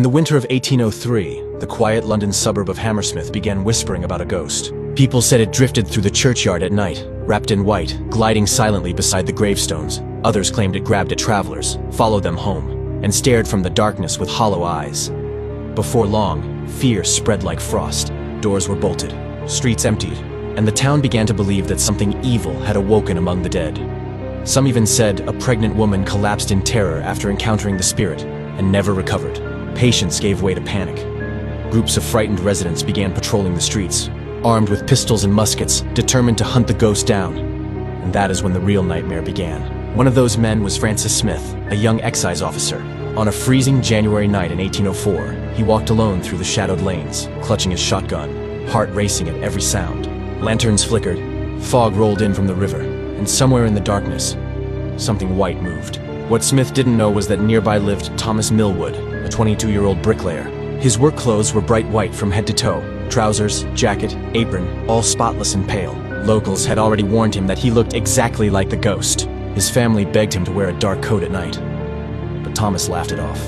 In the winter of 1803, the quiet London suburb of Hammersmith began whispering about a ghost. People said it drifted through the churchyard at night, wrapped in white, gliding silently beside the gravestones. Others claimed it grabbed at travelers, followed them home, and stared from the darkness with hollow eyes. Before long, fear spread like frost. Doors were bolted, streets emptied, and the town began to believe that something evil had awoken among the dead. Some even said a pregnant woman collapsed in terror after encountering the spirit and never recovered. Patience gave way to panic. Groups of frightened residents began patrolling the streets, armed with pistols and muskets, determined to hunt the ghost down. And that is when the real nightmare began. One of those men was Francis Smith, a young excise officer. On a freezing January night in 1804, he walked alone through the shadowed lanes, clutching his shotgun, heart racing at every sound. Lanterns flickered, fog rolled in from the river, and somewhere in the darkness, something white moved. What Smith didn't know was that nearby lived Thomas Millwood, a 22-year-old bricklayer. His work clothes were bright white from head to toe, trousers, jacket, apron, all spotless and pale. Locals had already warned him that he looked exactly like the ghost. His family begged him to wear a dark coat at night, but Thomas laughed it off.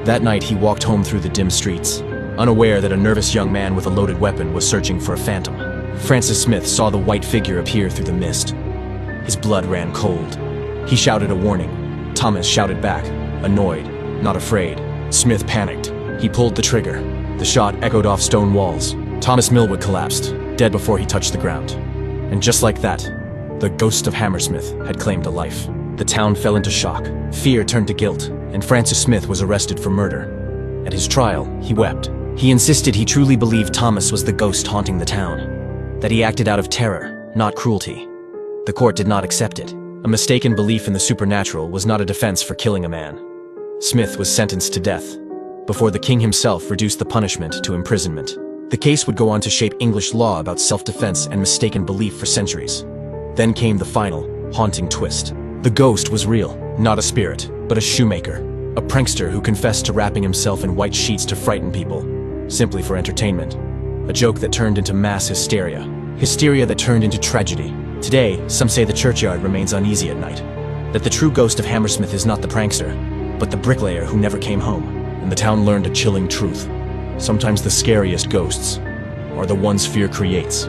That night he walked home through the dim streets, unaware that a nervous young man with a loaded weapon was searching for a phantom. Francis Smith saw the white figure appear through the mist. His blood ran cold. He shouted a warning. Thomas shouted back, annoyed, not afraid. Smith panicked. He pulled the trigger. The shot echoed off stone walls. Thomas Millwood collapsed, dead before he touched the ground. And just like that, the ghost of Hammersmith had claimed a life. The town fell into shock. Fear turned to guilt, and Francis Smith was arrested for murder. At his trial, he wept. He insisted he truly believed Thomas was the ghost haunting the town, that he acted out of terror, not cruelty. The court did not accept it. A mistaken belief in the supernatural was not a defense for killing a man. Smith was sentenced to death, before the king himself reduced the punishment to imprisonment. The case would go on to shape English law about self-defense and mistaken belief for centuries. Then came the final, haunting twist. The ghost was real, not a spirit, but a shoemaker, a prankster who confessed to wrapping himself in white sheets to frighten people, simply for entertainment. A joke that turned into mass hysteria. Hysteria that turned into tragedy. Today, some say the churchyard remains uneasy at night. That the true ghost of Hammersmith is not the prankster, but the bricklayer who never came home. And the town learned a chilling truth. Sometimes the scariest ghosts are the ones fear creates.